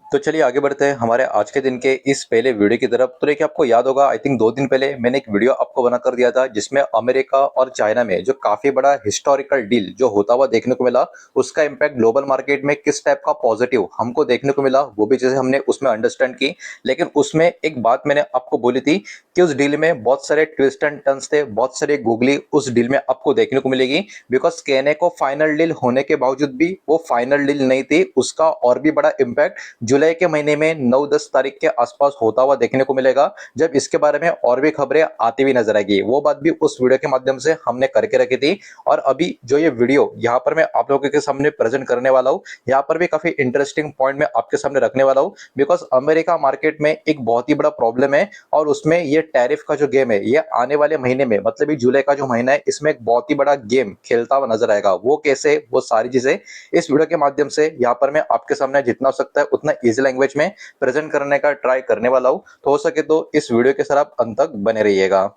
तो चलिए आगे बढ़ते हैं हमारे आज के दिन के इस पहले वीडियो की तरफ। तो देखिए आपको याद होगा, आई थिंक 2 दिन पहले मैंने एक वीडियो आपको बना कर दिया था जिसमें अमेरिका और चाइना में जो काफी बड़ा हिस्टोरिकल डील जो होता हुआ देखने को मिला, उसका इम्पैक्ट ग्लोबल मार्केट में किस टाइप का पॉजिटिव हमको देखने को मिला, वो भी चीजें हमने उसमें अंडरस्टैंड की। लेकिन उसमें एक बात मैंने आपको बोली थी कि उस डील में बहुत सारे ट्विस्ट एंड टर्न्स थे, बहुत सारे गूगली उस डील में आपको देखने को मिलेगी। बिकॉज कहने को फाइनल डील होने के बावजूद भी वो फाइनल डील नहीं थी, उसका और भी बड़ा इम्पैक्ट जुलाई के महीने में 9-10 तारीख के आसपास होता हुआ देखने को मिलेगा, जब इसके बारे में और भी खबरें आती हुई नजर आएगी। वो बात भी उस वीडियो के माध्यम से हमने करके रखी थी। और अभी जो ये वीडियो यहाँ पर मैं आप लोगों के सामने प्रेजेंट करने वाला हूँ, यहाँ पर भी काफी इंटरेस्टिंग पॉइंट मैं आपके सामने रखने वाला हूँ। बिकॉज अमेरिका मार्केट में एक बहुत ही बड़ा प्रॉब्लम है, और उसमें ये टैरिफ का जो गेम है ये आने वाले महीने में, मतलब ये जुलाई का जो महीना है, इसमें एक बहुत ही बड़ा गेम खेलता हुआ नजर आएगा। वो कैसे, वो सारी चीजें इस वीडियो के माध्यम से यहाँ पर मैं आपके सामने जितना हो सकता है उतना इजी लैंग्वेज में प्रेजेंट करने का ट्राई करने वाला हूँ। तो हो सके तो इस वीडियो के साथ आप अंत तक बने रहिएगा।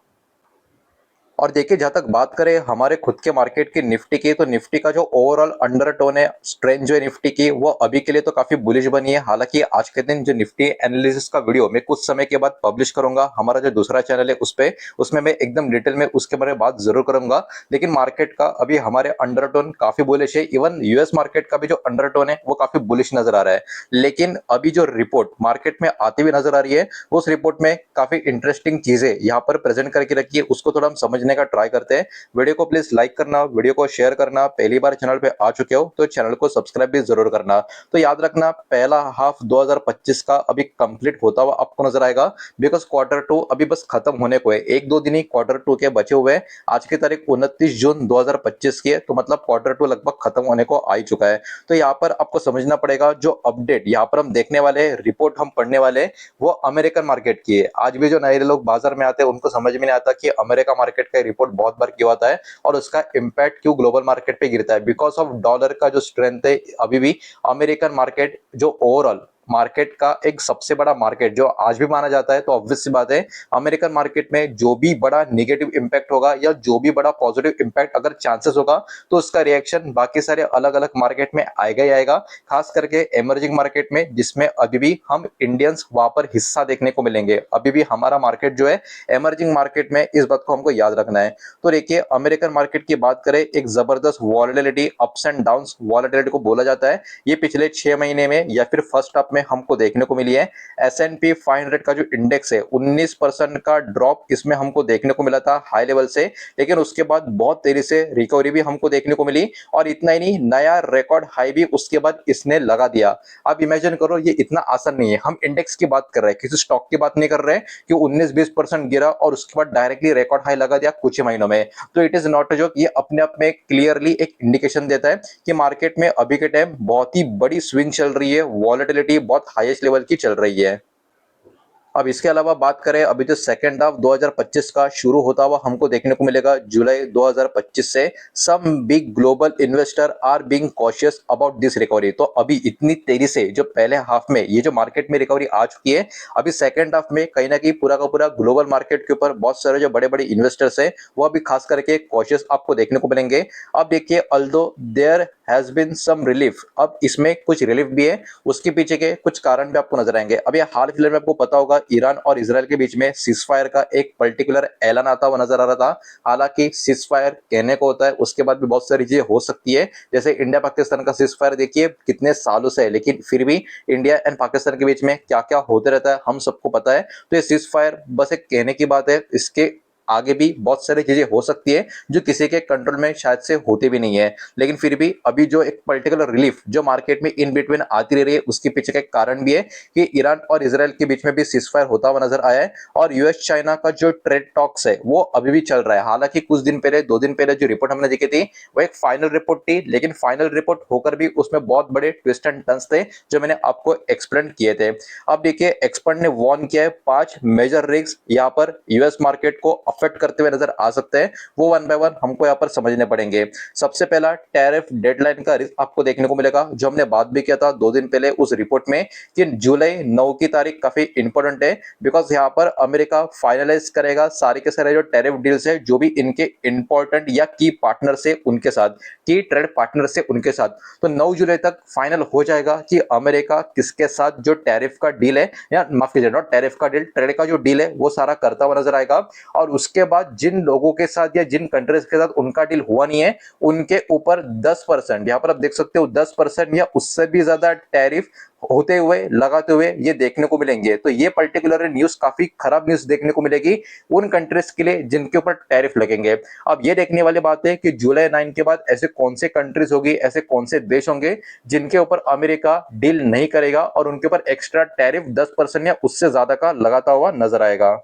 और देखिए, जहां तक बात करें हमारे खुद के मार्केट की निफ्टी की, तो निफ्टी का जो ओवरऑल अंडरटोन है, स्ट्रेंथ जो है निफ्टी की, वो अभी के लिए तो काफी बुलिश बनी है। हालांकि आज के दिन जो निफ्टी एनालिसिस का वीडियो मैं कुछ समय के बाद पब्लिश करूंगा, हमारा जो दूसरा चैनल है उस पे, उसमें मैं एकदम डिटेल में उसके बारे में बात जरूर करूंगा। लेकिन मार्केट का अभी हमारे अंडरटोन काफी बुलिश है। इवन यूएस मार्केट का भी जो अंडरटोन है वो काफी बुलिश नजर आ रहा है। लेकिन अभी जो रिपोर्ट मार्केट में आती हुई नजर आ रही है, उस रिपोर्ट में काफी इंटरेस्टिंग चीजें यहाँ पर प्रेजेंट करके रखी है, उसको थोड़ा हम समझने का ट्राई करते हैं। वीडियो को प्लीज लाइक करना, वीडियो को शेयर करना, पहली बार चैनल पे आ चुके हो तो चैनल को सब्सक्राइब भी जरूर करना। तो याद रखना, पहला हाफ 2025 का अभी कंप्लीट होता हुआ आपको नजर आएगा। बिकॉज Q2 अभी बस खत्म होने को है, 1-2 दिन ही Q2 के बचे हुए हैं। आज की तारीख 29 जून 2025 की है, तो मतलब Q2 लगभग खत्म होने को आ ही चुका है। तो यहाँ पर आपको समझना पड़ेगा, जो अपडेट यहाँ पर हम देखने वाले हैं, रिपोर्ट हम पढ़ने वाले हैं, वो अमेरिकन मार्केट की है। आज भी जो नए लोग बाजार में आते हैं उनको समझ में नहीं आता कि अमेरिका मार्केट का रिपोर्ट बहुत बार क्यों आता है और उसका इम्पैक्ट क्यों ग्लोबल मार्केट पे गिरता है। बिकॉज ऑफ डॉलर का जो स्ट्रेंथ है, अभी भी अमेरिकन मार्केट जो ओवरऑल मार्केट का एक सबसे बड़ा मार्केट जो आज भी माना जाता है, तो ऑब्वियस सी बात है, अमेरिकन मार्केट में जो भी बड़ा नेगेटिव इंपैक्ट होगा या जो भी बड़ा पॉजिटिव इंपैक्ट अगर चांसेस होगा, तो उसका रिएक्शन बाकी सारे अलग अलग मार्केट में आएगा ही आएगा। खास करके इमर्जिंग मार्केट में, जिसमें अभी भी हम इंडियंस वहां पर हिस्सा देखने को मिलेंगे। अभी भी हमारा मार्केट जो है इमर्जिंग मार्केट में, इस बात को हमको याद रखना है। तो देखिए, अमेरिकन मार्केट की बात करें, एक जबरदस्त volatility, ups and downs volatility को बोला जाता है। ये पिछले 6 महीने में या फिर फर्स्ट हाफ में हमको देखने को मिली है। S&P 500 का जो इंडेक्स है, 19% का ड्रॉप इसमें हमको देखने को मिला था हाई लेवल से। लेकिन उसके बाद बहुत तेजी से रिकवरी भी हमको देखने को मिली, और इतना ही नहीं, नया रिकॉर्ड हाई भी उसके बाद इसने लगा दिया। अब इमेजिन करो, ये इतना आसान नहीं है। हम इंडेक्स की बात कर रहे हैं, किसी स्टॉक की बात नहीं कर रहे हैं कि 19-20% गिरा और उसके बाद डायरेक्टली रिकॉर्ड हाई लगा दिया कुछ ही महीनों में। तो it is not a joke. ये अपने आप में क्लियरली एक इंडिकेशन देता है कि मार्केट में अभी के टाइम बहुत ही बड़ी स्विंग चल रही है, वॉलेटिलिटी बहुत हाईएस्ट लेवल की चल रही है। अब इसके अलावा बात करें, अभी जो सेकंड हाफ 2025 का शुरू होता हुआ हमको देखने को मिलेगा जुलाई 2025 से, some big global investor are being cautious about this recovery. तो अभी इतनी तेजी से जो पहले हाफ में ये जो मार्केट में रिकवरी आ चुकी है, अभी सेकंड हाफ में कहीं ना कहीं पूरा का पूरा ग्लोबल मार्केट के ऊपर बहुत सारे जो बड़े बड़े इन्वेस्टर्स है वो अभी खास करके कॉशियस आपको देखने को मिलेंगे। अब देखिए, although there has been some relief, अब इसमें कुछ रिलीफ भी है, उसके पीछे के कुछ कारण भी आपको नजर आएंगे। अब ये हाल फिलहाल में आपको पता होगा, ईरान और इसराइल के बीच में सीजफायर का एक पर्टिकुलर ऐलान आता हुआ नजर आ रहा था। हालांकि सीजफायर कहने को होता है, उसके बाद भी बहुत सारी चीजें हो सकती है। जैसे इंडिया पाकिस्तान का सीजफायर देखिए कितने सालों से है, लेकिन फिर भी इंडिया एंड पाकिस्तान के बीच में क्या क्या होते रहता है हम सबको पता है। तो ये सीजफायर बस एक कहने की बात है, इसके आगे भी बहुत सारी चीजें हो सकती है जो किसी के कंट्रोल में शायद से होती भी नहीं है। लेकिन फिर भी अभी जो एक पर्टिकुलर रिलीफ जो मार्केट में इन बिटवीन आती रही है, उसके पीछे का एक कारण भी है कि ईरान और इसराइल के बीच में भी सीजफायर होता हुआ नजर आया है। और यूएस चाइना का जो ट्रेड टॉक्स है वो अभी भी चल रहा है। हालांकि कुछ दिन पहले, 2 दिन पहले जो रिपोर्ट हमने देखी थी वो एक फाइनल रिपोर्ट थी, लेकिन फाइनल रिपोर्ट होकर भी उसमें बहुत बड़े ट्विस्ट एंड टर्न्स थे जो मैंने आपको एक्सप्लेन किए थे। अब देखिए, एक्सपर्ट ने वार्न किया है 5 मेजर रिस्क यहाँ पर यूएस मार्केट को अफेक्ट करते हुए नजर आ सकते हैं, वो वन बाय वन हमको यहाँ पर समझने पड़ेंगे। सबसे पहला टैरिफ डेडलाइन का रिस्क आपको देखने को मिलेगा, जो हमने बात भी किया था 2 दिन पहले उस रिपोर्ट में कि जुलाई 9 की तारीख काफी इंपॉर्टेंट है, बिकॉज यहाँ पर अमेरिका फाइनलाइज करेगा सारे के सारे जो टैरिफ डील्स है जो भी इनके इंपॉर्टेंट या की पार्टनर से उनके साथ, की ट्रेड पार्टनर से उनके साथ। तो 9 जुलाई तक फाइनल हो जाएगा कि अमेरिका किसके साथ जो टैरिफ का डील है, या माफ कीजिए नॉट टैरिफ का डील, ट्रेड का जो डील है वो सारा करता हुआ नजर आएगा। और उसके बाद जिन लोगों के साथ या जिन कंट्रीज के साथ उनका डील हुआ नहीं है, उनके ऊपर 10%, यहाँ पर आप देख सकते हो 10% या उससे भी ज्यादा टैरिफ होते हुए लगाते हुए ये देखने को मिलेंगे। तो ये पर्टिकुलर न्यूज काफी खराब न्यूज देखने को मिलेगी उन कंट्रीज के लिए जिनके ऊपर टैरिफ लगेंगे। अब ये देखने वाली बात है कि जुलाई 9 के बाद ऐसे कौन से कंट्रीज होगी, ऐसे कौन से देश होंगे जिनके ऊपर अमेरिका डील नहीं करेगा और उनके ऊपर एक्स्ट्रा टैरिफ 10% या उससे ज्यादा का लगाता हुआ नजर आएगा।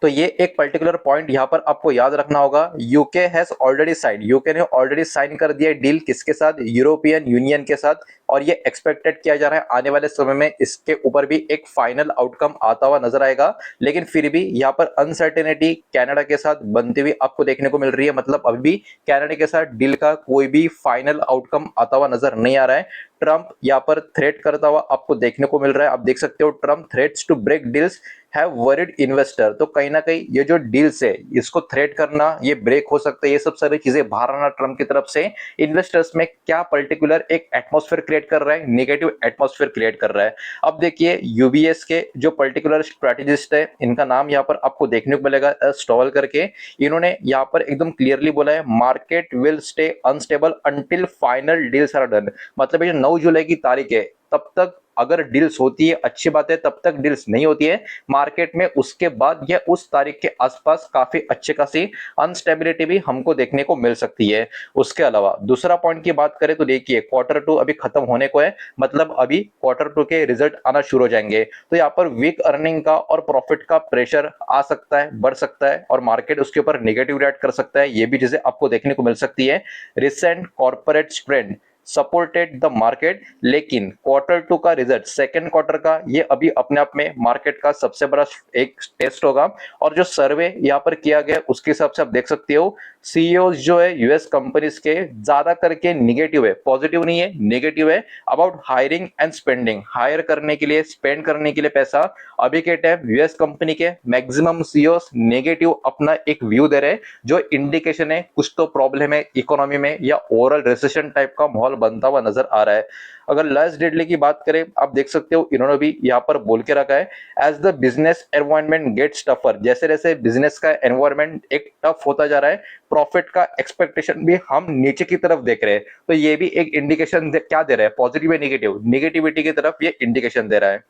तो ये एक पर्टिकुलर पॉइंट यहाँ पर आपको याद रखना होगा। UK has already sign, UK ने ऑलरेडी साइन कर दिया डील किसके साथ, यूरोपियन यूनियन के साथ, और ये एक्सपेक्टेड किया जा रहा है आने वाले समय में इसके ऊपर भी एक फाइनल आउटकम आता हुआ नजर आएगा। लेकिन फिर भी यहाँ पर अनसर्टेनिटी कनाडा के साथ बनती हुई आपको देखने को मिल रही है, मतलब अभी भी कनाडा के साथ डील का कोई भी फाइनल आउटकम आता हुआ नजर नहीं आ रहा है। ट्रंप यहाँ पर थ्रेट करता हुआ आपको देखने को मिल रहा है, आप देख सकते हो Trump threats to break deals have worried investor. तो कहीं ना कहीं ये जो डील्स है इसको थ्रेट करना, ये ब्रेक हो सकता है, ये सब सारी चीजें बाहर आना ट्रंप की तरफ से इन्वेस्टर्स में क्या पर्टिकुलर एक एटमॉस्फेयर क्रिएट कर रहा है, नेगेटिव एटमॉस्फेयर क्रिएट कर रहा है। अब देखिए यूबीएस के जो पर्टिकुलर स्ट्रेटेजिस्ट है, इनका नाम यहाँ पर आपको देखने को मिलेगा स्टॉल करके। इन्होंने यहाँ पर एकदम क्लियरली बोला है market will stay unstable until final deals are done. मतलब ये 9 जुलाई की तारीख है, तब तक अगर डील्स होती है अच्छी बात है, तब तक डील्स नहीं होती है मार्केट में उसके बाद या उस तारीख के आसपास काफी अच्छी खासी अनस्टेबिलिटी भी हमको देखने को मिल सकती है। उसके अलावा दूसरा पॉइंट की बात करें तो देखिए Q2 अभी खत्म होने को है, मतलब अभी Q2 के रिजल्ट आना शुरू हो जाएंगे। तो यहाँ पर वीक अर्निंग का और प्रॉफिट का प्रेशर आ सकता है, बढ़ सकता है, और मार्केट उसके ऊपर नेगेटिव रिएक्ट कर सकता है, ये भी चीजें आपको देखने को मिल सकती है। Recent corporate trend supported the market, लेकिन Q2 का रिजल्ट, सेकेंड क्वार्टर का, ये अभी अपने आप में मार्केट का सबसे बड़ा एक टेस्ट होगा। और जो सर्वे यहाँ पर किया गया उसके हिसाब से आप देख सकते हो सीईओ जो है यूएस कंपनीज के ज्यादा करके निगेटिव है, पॉजिटिव नहीं है, नेगेटिव है about hiring and spending. Hire करने के लिए, स्पेंड करने के लिए पैसा अभी के टाइम यूएस कंपनी के मैक्सिमम सीईओ नेगेटिव अपना एक व्यू दे रहे हैं, जो इंडिकेशन है कुछ तो प्रॉब्लम है इकोनॉमी में या ओवरऑल रिसेशन टाइप का माहौल बनता हुआ नजर आ रहा है। अगर लैस डेडली की बात करें, आप देख सकते हो इन्होंने भी यहाँ पर बोल के रखा है as the business environment gets tougher, जैसे जैसे बिजनेस का एनवायरनमेंट एक टफ होता जा रहा है, प्रॉफिट का एक्सपेक्टेशन भी हम नीचे की तरफ देख रहे हैं। तो ये भी एक इंडिकेशन क्या दे रहा है, पॉजिटिव या नेगेटिव, नेगेटिविटी की तरफ ये इंडिकेशन दे रहा है।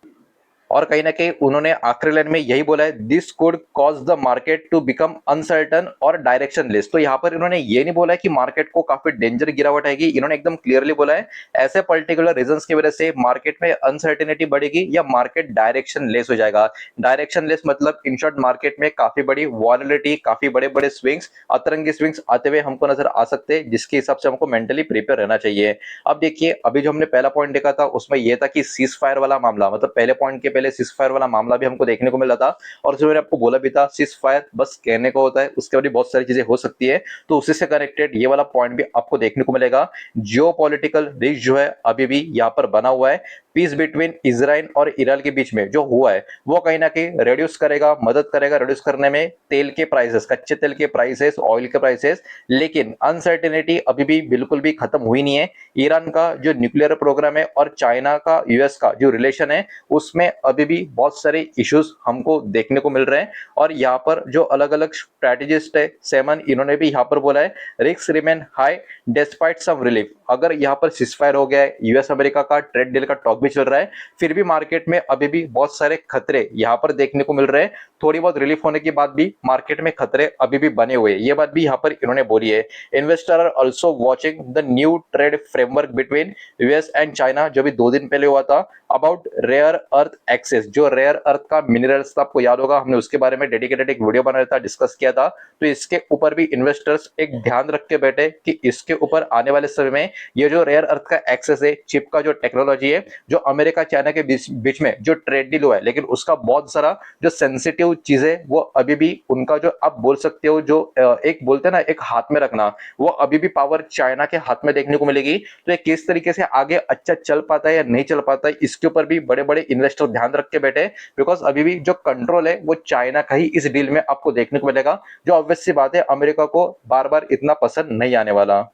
और कहीं ना कहीं उन्होंने आखिरी लाइन में यही बोला है this could cause the market to become uncertain और डायरेक्शनलेस। तो यहाँ पर इन्होंने ये नहीं बोला है कि मार्केट को काफी डेंजर गिरावट आएगी, इन्होंने एकदम क्लियरली बोला है ऐसे पर्टिकुलर रीजंस की वजह से मार्केट में अनसर्टेनिटी बढ़ेगी या मार्केट डायरेक्शनलेस हो जाएगा। डायरेक्शनलेस मतलब इन शॉर्ट मार्केट में काफी बड़ी वॉलेटिलिटी, काफी बड़े बड़े स्विंग्स, अतरंगी स्विंग्स आते हुए हमको नजर आ सकते हैं, जिसके हिसाब से हमको मेंटली प्रिपेयर रहना चाहिए। अब देखिए अभी जो हमने पहला पॉइंट देखा था उसमें यह था कि सीज फायर वाला मामला, मतलब पहले पॉइंट के पहले सीज फायर वाला मामला भी हमको देखने को मिला था, और जो मैंने आपको बोला भी था सीज फायर बस कहने को होता है, उसके बाद बहुत सारी चीजें हो सकती है। तो उसी से कनेक्टेड ये वाला पॉइंट भी आपको देखने को मिलेगा। जियोपॉलिटिकल रिस्क जो है अभी भी यहाँ पर बना हुआ है, पीस बिटवीन इजराइल और ईरान के बीच में जो हुआ है वो कहीं ना कहीं रिड्यूस करेगा, मदद करेगा रिड्यूस करने में तेल के प्राइसेस, कच्चे तेल के प्राइसेस, ऑयल के प्राइसेस। लेकिन अनसर्टेनिटी अभी भी बिल्कुल भी खत्म हुई नहीं है। ईरान का जो न्यूक्लियर प्रोग्राम है और चाइना का यूएस का जो रिलेशन है उसमें अभी भी बहुत सारे इश्यूज हमको देखने को मिल रहे हैं। और यहाँ पर जो अलग अलग स्ट्रेटेजिस्ट है सेमन, इन्होंने भी यहाँ पर बोला है risk remain high despite some relief. अगर यहाँ पर सिसफायर हो गया है, यूएस अमेरिका का ट्रेड डील का टॉक भी चल रहा है, फिर भी मार्केट में अभी भी बहुत सारे खतरे यहाँ पर देखने को मिल रहे हैं। थोड़ी बहुत रिलीफ होने के बाद भी मार्केट में खतरे अभी भी बने हुए हैं, ये बात भी यहाँ पर इन्होंने बोली है। Investor are also watching the new trade framework between US and China, जो भी 2 दिन पहले हुआ था, अबाउट रेयर अर्थ एक्सेस। जो रेयर अर्थ का मिनरल्स था, आपको याद होगा हमने उसके बारे में डेडिकेटेड एक वीडियो बनाया था, डिस्कस किया था। तो इसके ऊपर भी इन्वेस्टर्स एक ध्यान रख के बैठे कि इसके ऊपर आने वाले समय में ये जो रेयर अर्थ का एक्सेस है, चिप का जो टेक्नोलॉजी है, जो अमेरिका चाइना के बीच में जो ट्रेड डील हुआ है, लेकिन उसका बहुत सारा जो सेंसिटिव जो चीजें वो अभी भी उनका जो आप बोल सकते हो जो एक बोलते हैं ना एक हाथ में रखना, वो अभी भी पावर चाइना के हाथ में देखने को मिलेगी। तो ये किस तरीके से आगे अच्छा चल पाता है या नहीं चल पाता है, इसके ऊपर भी बड़े बड़े इन्वेस्टर ध्यान रख के बैठे, बिकॉज अभी भी जो कंट्रोल है वो चाइना का ही इस डील में आपको देखने को मिलेगा, जो ऑब्वियस सी बात है अमेरिका को बार बार इतना पसंद नहीं आने वाला।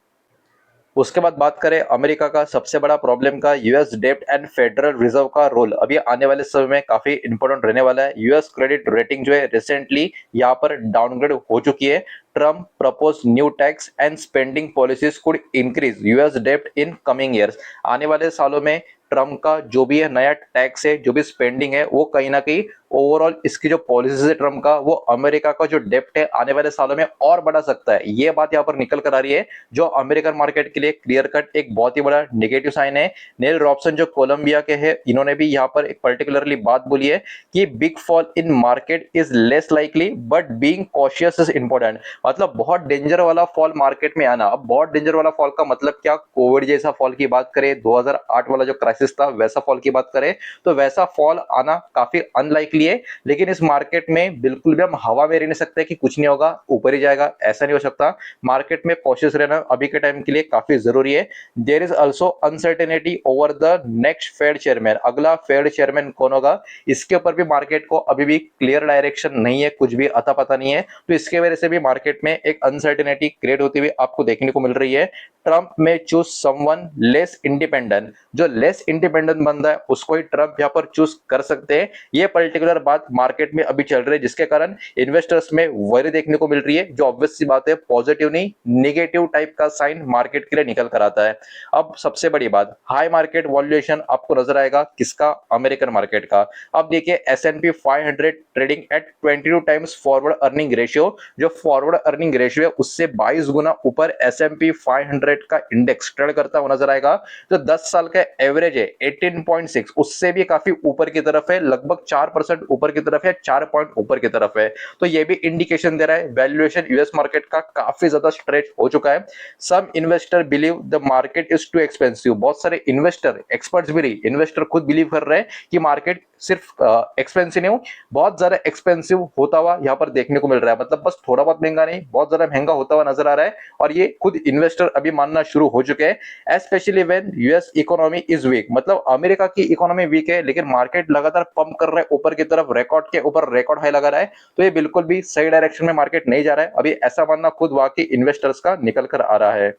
उसके बाद बात करें अमेरिका का सबसे बड़ा प्रॉब्लम का, यूएस डेब्ट एंड फेडरल रिजर्व का रोल अभी आने वाले समय में काफी इंपॉर्टेंट रहने वाला है। यूएस क्रेडिट रेटिंग जो है रिसेंटली यहाँ पर डाउनग्रेड हो चुकी है। Trump propose new tax and spending policies could increase US डेब्ट इन कमिंग ईयर्स। आने वाले सालों में ट्रम्प का जो भी है नया टैक्स है, जो भी स्पेंडिंग है, वो कहीं ना कहीं ओवरऑल इसकी जो पॉलिसीज है ट्रम्प का, वो अमेरिका का जो डेब्ट है आने वाले सालों में और बढ़ा सकता है। ये बात यहाँ पर निकल कर आ रही है, जो अमेरिकन मार्केट के लिए क्लियर कट एक बहुत ही बड़ा नेगेटिव साइन है। नेल रॉबसन जो कोलंबिया के हैं, इन्होंने भी यहाँ पर एक पर्टिकुलरली बात बोली है कि big fall in market is less likely but being cautious is important. मतलब बहुत डेंजर वाला फॉल मार्केट में आना। अब बहुत डेंजर वाला फॉल का मतलब क्या, कोविड जैसा फॉल की बात करें, 2008 वाला जो क्राइसिस था वैसा फॉल की बात करें, तो वैसा फॉल आना काफी अनलाइकली है। लेकिन इस मार्केट में बिल्कुल भी हम हवा में रह नहीं सकते कि कुछ नहीं होगा ऊपर ही जाएगा, ऐसा नहीं हो सकता। मार्केट में कॉशियस रहना अभी के टाइम के लिए काफी जरूरी है। There is also uncertainty over the next Fed chairman. अगला फेड चेयरमैन कौन होगा, इसके ऊपर भी मार्केट को अभी भी क्लियर डायरेक्शन नहीं है, कुछ भी अता पता नहीं है। तो इसके वजह से भी मार्केट में एक अनसर्टेनिटी क्रिएट होती हुई आपको देखने को मिल रही है। ट्रंप में चूज समवन लेस इंडिपेंडेंट, जो लेस इंडिपेंडेंट बंदा है उसको ही ट्रंप यहाँ पर चूज कर सकते हैं। ये पर्टिकुलर बात मार्केट में अभी चल रही है, जिसके कारण इन्वेस्टर्स में वरी देखने को मिल रही है, जो ऑब्वियस सी बात है पॉजिटिव नहीं नेगेटिव टाइप का साइन मार्केट के लिए निकल कर आता है। अब सबसे बड़ी बात, हाई मार्केट वॉल्यूएशन आपको नजर आएगा किसका, अमेरिकन मार्केट का। अब देखिए S&P 500 trading at 22 times forward earning ratio, जो फॉरवर्ड अर्निंग रेशियो है उससे 22 गुना ऊपर S&P 500 का इंडेक्स ट्रेड करता हुआ नजर आएगा। जो 10 साल का एवरेज है 18.6, उससे भी काफी ऊपर की तरफ है, लगभग 4% ऊपर की तरफ है, 4 पॉइंट ऊपर की तरफ है। तो ये भी इंडिकेशन दे रहा है वैल्यूएशन यूएस मार्केट का काफी ज्यादा स्ट्रेच हो चुका है। Some investor believe the market is too expensive. बहुत सारे इन्वेस्टर, एक्सपर्ट्स भी नहीं, इन्वेस्टर खुद बिलीव कर रहे हैं कि मार्केट सिर्फ एक्सपेंसिव नहीं, बहुत ज्यादा एक्सपेंसिव होता हुआ यहाँ पर देखने को मिल रहा है। मतलब बस थोड़ा बहुत महंगा नहीं, बहुत ज्यादा महंगा होता हुआ नजर आ रहा है, और ये खुद इन्वेस्टर अभी मानना शुरू हो चुके हैं। Specially when US economy is weak, मतलब अमेरिका की इकोनॉमी वीक है लेकिन मार्केट लगातार पंप कर रहा है ऊपर की तरफ, रिकॉर्ड के ऊपर रिकॉर्ड हाई लगा रहा है, तो ये बिल्कुल भी सही डायरेक्शन में मार्केट नहीं जा रहा है अभी, ऐसा मानना खुद वाकई इन्वेस्टर्स का निकल कर आ रहा है।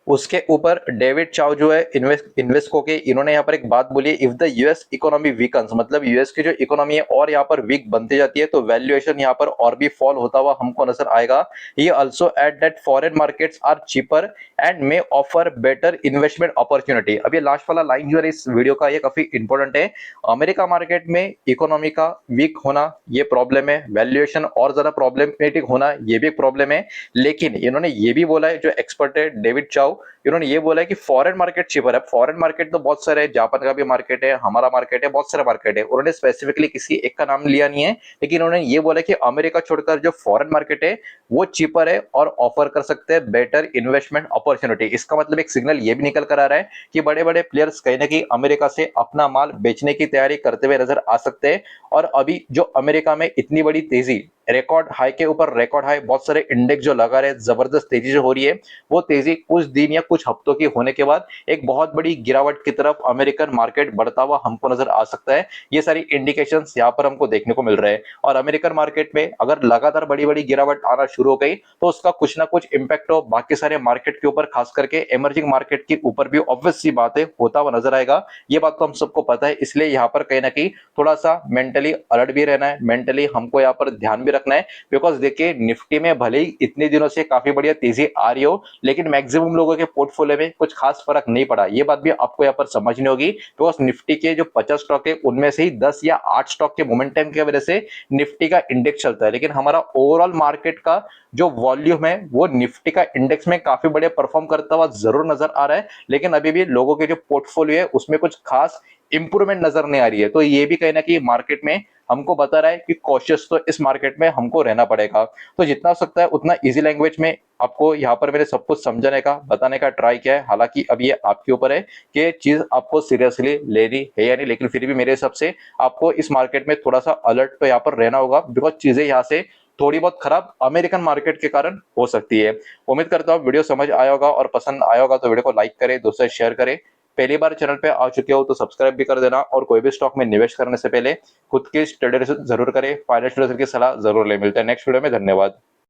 उसके ऊपर डेविड चाउ जो है इन्वेस्को के, इन्होंने यहाँ पर एक बात बोली है, if the US economy weakens, मतलब यूएस की जो इकोनॉमी है और यहाँ पर वीक बनती जाती है तो वैल्यूएशन यहाँ पर और भी फॉल होता हुआ हमको नजर आएगा। ये also at that foreign markets are cheaper and may offer better investment opportunity. अब ये लास्ट वाला लाइन जो है इस वीडियो का ये काफी इंपॉर्टेंट है। अमेरिका मार्केट में इकोनॉमी का वीक होना ये प्रॉब्लम है, वैल्यूएशन और ज्यादा प्रॉब्लमेटिक होना ये भी एक प्रॉब्लम है, लेकिन इन्होंने ये भी बोला है, जो एक्सपर्ट है डेविड चाउ, इन्होंने ये बोला है कि फॉरेन मार्केट चीपर है। फॉरेन मार्केट तो बहुत सारे है, जापान का भी मार्केट है, हमारा मार्केट है, बहुत सारे मार्केट है, उन्होंने स्पेसिफिकली किसी एक का नाम लिया नहीं है, लेकिन उन्होंने ये बोला कि अमेरिका छोड़कर जो फॉरेन मार्केट है वो चीपर है और ऑफर कर सकते हैं बेटर इन्वेस्टमेंट अपॉर्चुनिटी। इसका मतलब एक सिग्नल ये भी निकल कर आ रहा है कि बड़े बड़े प्लेयर्स कहीं ना कहीं अमेरिका से अपना माल बेचने की तैयारी करते हुए नजर आ सकते हैं। और अभी जो अमेरिका में इतनी बड़ी तेजी, रिकॉर्ड हाई के ऊपर रिकॉर्ड हाई, बहुत सारे इंडेक्स जो लगा रहे, जबरदस्त तेजी जो हो रही है, वो तेजी कुछ दिन या कुछ हफ्तों की होने के बाद एक बहुत बड़ी गिरावट की तरफ अमेरिकन मार्केट बढ़ता हुआ हमको नजर आ सकता है। ये सारी इंडिकेशंस यहाँ पर हमको देखने को मिल रहे हैं। और अमेरिकन मार्केट में अगर लगातार बड़ी बड़ी गिरावट आना शुरू हो गई तो उसका कुछ ना कुछ इंपैक्ट हो बाकी सारे मार्केट के ऊपर, खास करके इमर्जिंग मार्केट के ऊपर भी ऑब्वियस सी बात है होता हुआ नजर आएगा। ये बात तो हम सबको पता है, इसलिए यहाँ पर कहीं ना कहीं थोड़ा सा मेंटली अलर्ट भी रहना है, मेंटली हमको यहाँ पर ध्यान भी रखना है। बिकॉज देखिए निफ्टी में भले ही इतने दिनों से काफी बढ़िया तेजी आ रही हो, लेकिन मैक्सिमम लोगों के पोर्टफोलियो में कुछ खास फर्क नहीं पड़ा। ये बात भी आपको यहाँ पर समझनी होगी, बिकॉज निफ्टी के जो 50 स्टॉक है उनमें से ही 10 या 8 स्टॉक के मोमेंटम की वजह से निफ्टी का इंडेक्स चलता है, लेकिन हमारा ओवरऑल मार्केट का जो वॉल्यूम है वो निफ्टी का इंडेक्स में काफी बढ़िया परफॉर्म करता हुआ जरूर नजर आ रहा है, लेकिन अभी भी लोगों के जो पोर्टफोलियो है उसमें कुछ खास इंप्रूवमेंट नजर नहीं आ रही है। तो ये भी कहीं ना कहीं मार्केट में हमको बता रहा है कि कॉशियस तो इस मार्केट में हमको रहना पड़ेगा। तो जितना हो सकता है उतना ईज़ी लैंग्वेज में आपको यहाँ पर मैंने सब कुछ समझाने का, बताने का ट्राई किया है। हालाँकि अब ये आपके ऊपर है कि ये चीज़ आपको सीरियसली लेनी है या नहीं, लेकिन फिर भी मेरे हिसाब से आपको इस मार्केट में थोड़ा-सा अलर्ट तो यहाँ पर रहना होगा, बिकॉज़ चीज़ें यहाँ से थोड़ी बहुत खराब अमेरिकन मार्केट के कारण हो सकती है। उम्मीद करता हूँ वीडियो समझ आया होगा और पसंद आया होगा तो वीडियो को लाइक करें, दोस्तों से शेयर करें। पहली बार चैनल पे आ चुके हो तो सब्सक्राइब भी कर देना और कोई भी स्टॉक में निवेश करने से पहले खुद की स्टडी ज़रूर करें, फाइनेंशियल एडवाइजर की सलाह ज़रूर लें। मिलते हैं नेक्स्ट वीडियो में, धन्यवाद।